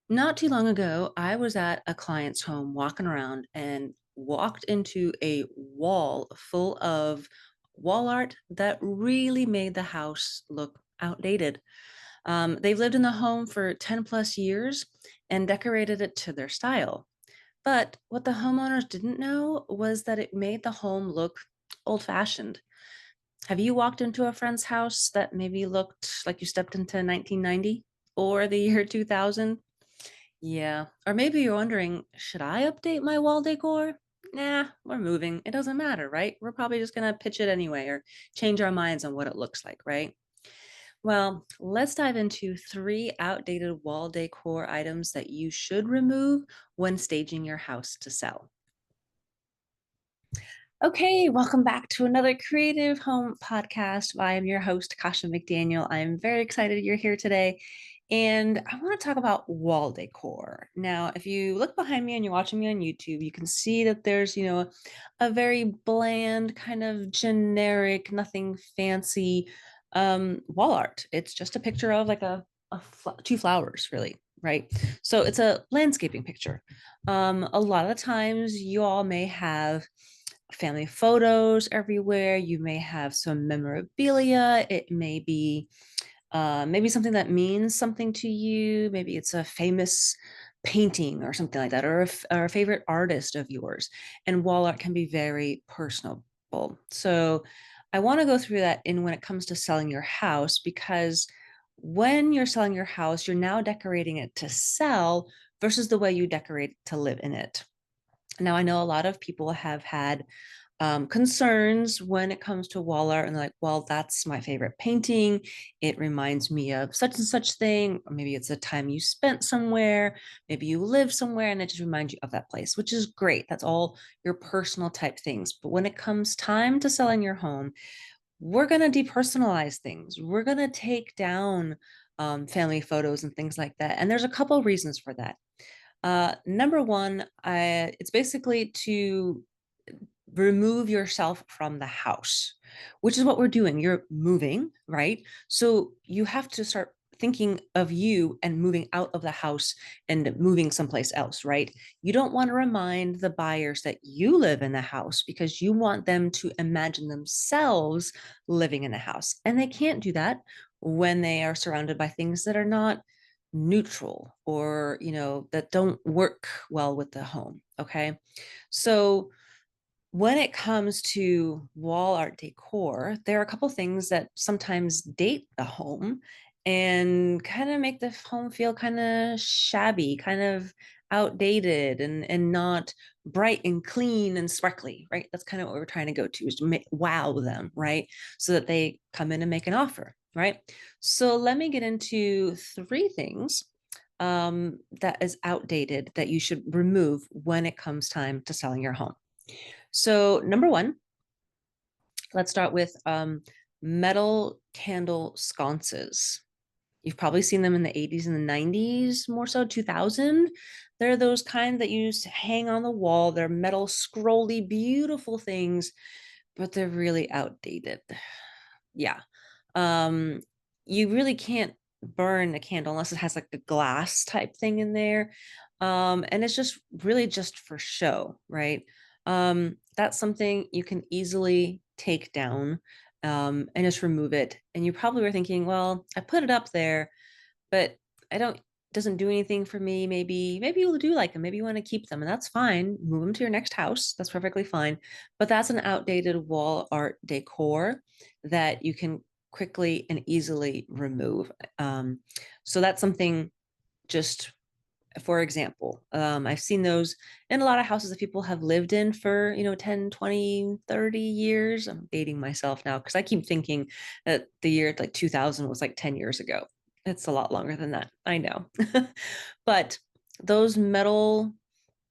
Not too long ago, I was at a client's home walking around and walked into a wall full of wall art that really made the house look outdated. They've lived in the home for 10 plus years and decorated it to their style. But what the homeowners didn't know was that it made the home look old fashioned. Have you walked into a friend's house that maybe looked like you stepped into 1990 or the year 2000? Yeah. Or maybe you're wondering, should I update my wall decor? Nah, we're moving. It doesn't matter, right? We're probably just going to pitch it anyway or change our minds on what it looks like, right? Well, let's dive into three outdated wall decor items that you should remove when staging your house to sell. Okay, welcome back to another Creative Home podcast. I am your host, Kasha McDaniel. I'm very excited you're here today. And I want to talk about wall decor. Now, if you look behind me and you're watching me on YouTube, you can see that there's, a very bland, kind of generic, nothing fancy wall art. It's just a picture of like two flowers, really, right? So it's a landscaping picture. A lot of the times you all may have family photos everywhere. You may have some memorabilia. It may be maybe something that means something to you. Maybe it's a famous painting or something like that, or a favorite artist of yours. And wall art can be very personable. So I want to go through that in when it comes to selling your house, because when you're selling your house, you're now decorating it to sell versus the way you decorate to live in it. Now, I know a lot of people have had concerns when it comes to wall art, and they're like, well, that's my favorite painting. It reminds me of such and such thing. Or maybe it's a time you spent somewhere. Maybe you live somewhere and it just reminds you of that place, which is great. That's all your personal type things. But when it comes time to selling your home, we're going to depersonalize things. We're going to take down family photos and things like that. And there's a couple reasons for that. Number one, it's basically to remove yourself from the house, which is what we're doing. You're moving, right? So you have to start thinking of you and moving out of the house and moving someplace else, right? You don't want to remind the buyers that you live in the house because you want them to imagine themselves living in the house. And they can't do that when they are surrounded by things that are not neutral or, that don't work well with the home. Okay. So when it comes to wall art decor, there are a couple things that sometimes date the home and kind of make the home feel kind of shabby, kind of outdated and not bright and clean and sparkly, right? That's kind of what we're trying to go to, is to wow them, right? So that they come in and make an offer, right? So let me get into three things that is outdated that you should remove when it comes time to selling your home. So, number one, let's start with metal candle sconces. You've probably seen them in the 80s and the 90s, more so 2000. They're those kind that you used to hang on the wall. They're metal, scrolly, beautiful things, but they're really outdated. Yeah. Um, you really can't burn a candle unless it has like a glass type thing in there. And it's just really just for show, right? That's something you can easily take down and just remove it. And you probably were thinking, well, I put it up there, but I don't doesn't do anything for me. Maybe you do like them. Maybe you want to keep them, and that's fine. Move them to your next house. That's perfectly fine. But that's an outdated wall art decor that you can quickly and easily remove. So that's something, just for example, I've seen those in a lot of houses that people have lived in for 10, 20, 30 years. I'm dating myself now because I keep thinking that the year like 2000 was like 10 years ago. It's a lot longer than that, I know. But those metal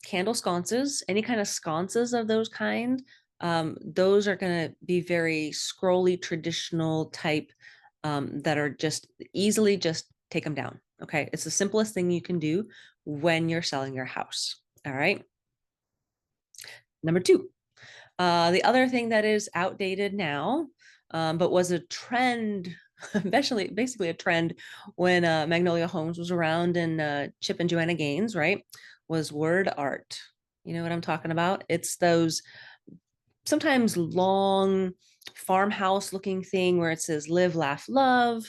candle sconces, any kind of sconces of those kind, those are going to be very scrolly, traditional type, that are just easily just take them down. Okay. It's the simplest thing you can do when you're selling your house. All right. Number two, the other thing that is outdated now, but was a trend especially basically a trend when Magnolia Homes was around and Chip and Joanna Gaines, right? Was word art. You know what I'm talking about? It's those sometimes long farmhouse looking thing where it says live, laugh, love.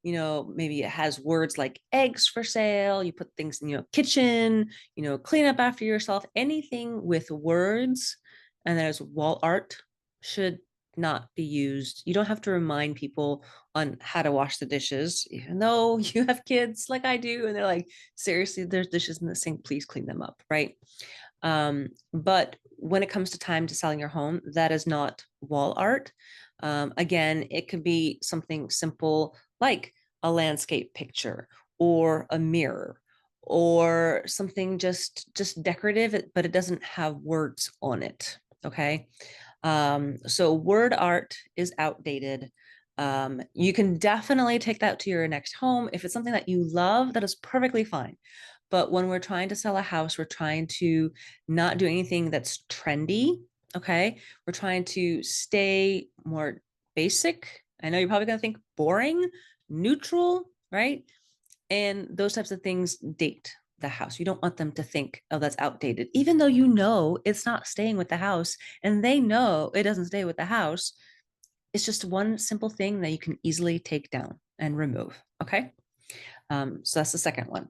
Maybe it has words like eggs for sale. You put things in, kitchen, clean up after yourself, anything with words. And there's wall art should not be used. You don't have to remind people on how to wash the dishes, even though you have kids like I do. And they're like, seriously, there's dishes in the sink. Please clean them up. Right. But when it comes to time to selling your home, that is not wall art. Again, it could be something simple like a landscape picture or a mirror or something just decorative, but it doesn't have words on it. Okay. So word art is outdated. You can definitely take that to your next home. If it's something that you love, that is perfectly fine. But when we're trying to sell a house, we're trying to not do anything that's trendy. Okay. We're trying to stay more basic. I know you're probably going to think boring, neutral, right? And those types of things date the house. You don't want them to think, oh, that's outdated, even though it's not staying with the house and they know it doesn't stay with the house. It's just one simple thing that you can easily take down and remove. Okay. So that's the second one.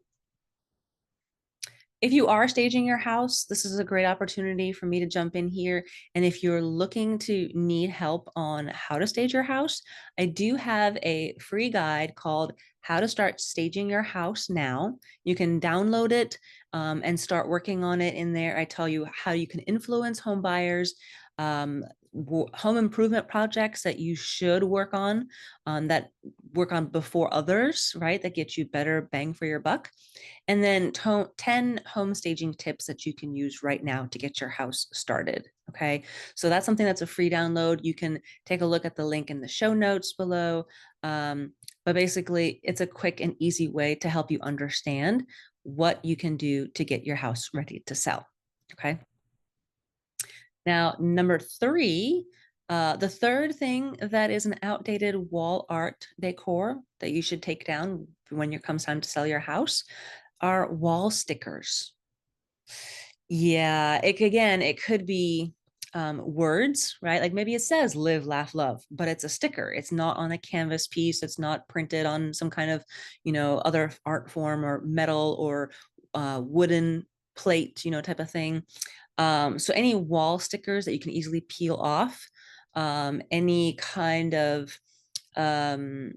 If you are staging your house, this is a great opportunity for me to jump in here. And if you're looking to need help on how to stage your house, I do have a free guide called How to Start Staging Your House Now. You can download it and start working on it in there. I tell you how you can influence home buyers, home improvement projects that you should work on, that work on before others, right? That get you better bang for your buck. And then 10 home staging tips that you can use right now to get your house started. Okay. So that's something that's a free download. You can take a look at the link in the show notes below. But basically, it's a quick and easy way to help you understand what you can do to get your house ready to sell. Okay. Now, number three, the third thing that is an outdated wall art decor that you should take down when it comes time to sell your house are wall stickers. Yeah, it could be words, right? Like maybe it says live, laugh, love, but it's a sticker. It's not on a canvas piece. It's not printed on some kind of, other art form or metal or wooden plate, type of thing. So any wall stickers that you can easily peel off, any kind of um,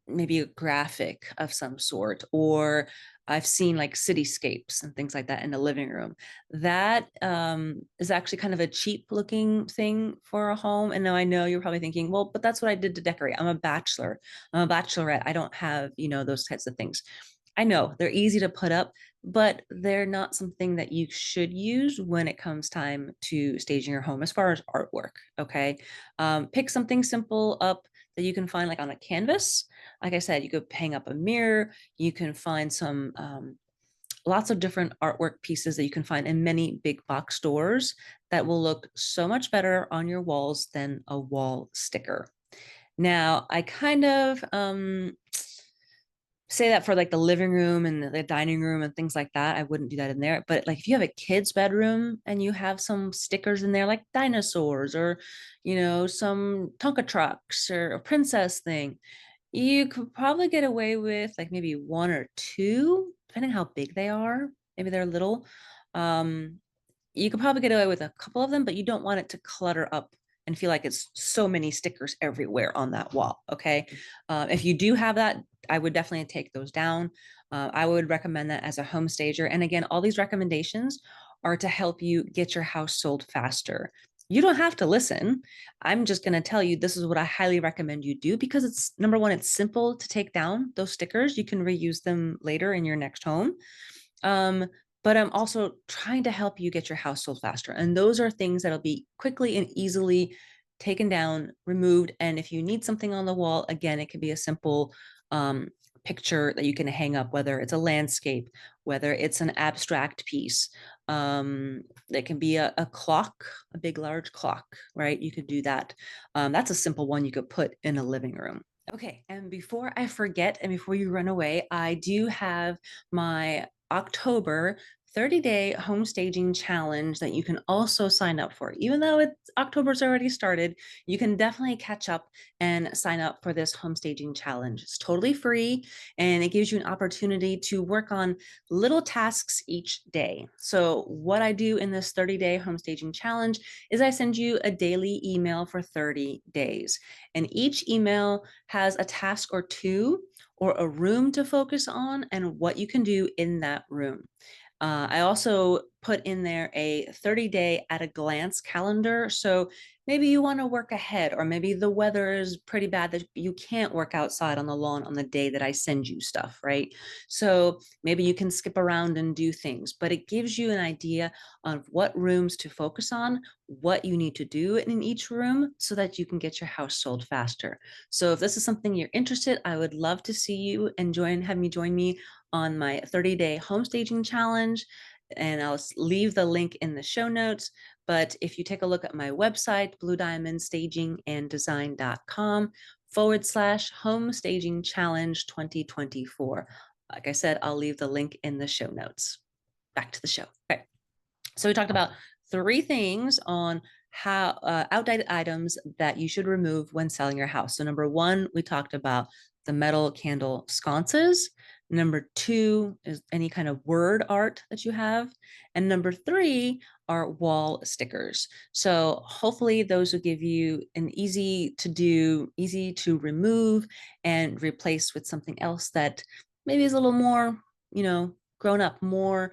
maybe a graphic of some sort, or I've seen like cityscapes and things like that in the living room. That is actually kind of a cheap looking thing for a home. And now I know you're probably thinking, well, but that's what I did to decorate. I'm a bachelor, I'm a bachelorette. I don't have, those types of things. I know they're easy to put up, but they're not something that you should use when it comes time to staging your home as far as artwork. Okay. Pick something simple up that you can find like on a canvas. Like I said, you could hang up a mirror. You can find some lots of different artwork pieces that you can find in many big box stores that will look so much better on your walls than a wall sticker. Now, I kind of say that for like the living room and the dining room and things like that. I wouldn't do that in there. But like if you have a kid's bedroom and you have some stickers in there like dinosaurs or, some Tonka trucks or a princess thing, you could probably get away with like maybe one or two, depending how big they are. Maybe they're little. Um, you could probably get away with a couple of them, but you don't want it to clutter up and feel like it's so many stickers everywhere on that wall. Okay. If you do have that, I would definitely take those down. I would recommend that as a home stager. And again, all these recommendations are to help you get your house sold faster. You don't have to listen. I'm just going to tell you this is what I highly recommend you do because it's number one, it's simple to take down those stickers. You can reuse them later in your next home. Um, but I'm also trying to help you get your house sold faster. And those are things that'll be quickly and easily taken down, removed. And if you need something on the wall, again, it can be a simple picture that you can hang up, whether it's a landscape, whether it's an abstract piece. It can be a clock, a big, large clock, right? You could do that. That's a simple one you could put in a living room. Okay, and before I forget and before you run away, I do have my October 30-day home staging challenge that you can also sign up for. Even though October's already started, you can definitely catch up and sign up for this home staging challenge. It's totally free and it gives you an opportunity to work on little tasks each day. So, what I do in this 30-day home staging challenge is I send you a daily email for 30 days. And each email has a task or two or a room to focus on and what you can do in that room. I also put in there a 30-day at a glance calendar. So maybe you want to work ahead, or maybe the weather is pretty bad that you can't work outside on the lawn on the day that I send you stuff, right? So maybe you can skip around and do things, but it gives you an idea of what rooms to focus on, what you need to do in each room so that you can get your house sold faster. So if this is something you're interested, I would love to see you and have me join me on my 30-day home staging challenge. And I'll leave the link in the show notes. But if you take a look at my website, bluediamondstaginganddesign.com/home staging challenge 2024. Like I said, I'll leave the link in the show notes. Back to the show. Okay. So we talked about three things on how outdated items that you should remove when selling your house. So number one, we talked about the metal candle sconces. Number two is any kind of word art that you have. And number three are wall stickers. So hopefully those will give you an easy to do, easy to remove and replace with something else that maybe is a little more, grown up, more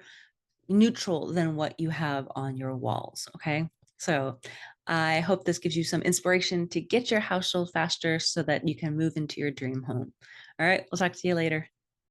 neutral than what you have on your walls. Okay. So I hope this gives you some inspiration to get your house sold faster so that you can move into your dream home. All right. We'll talk to you later.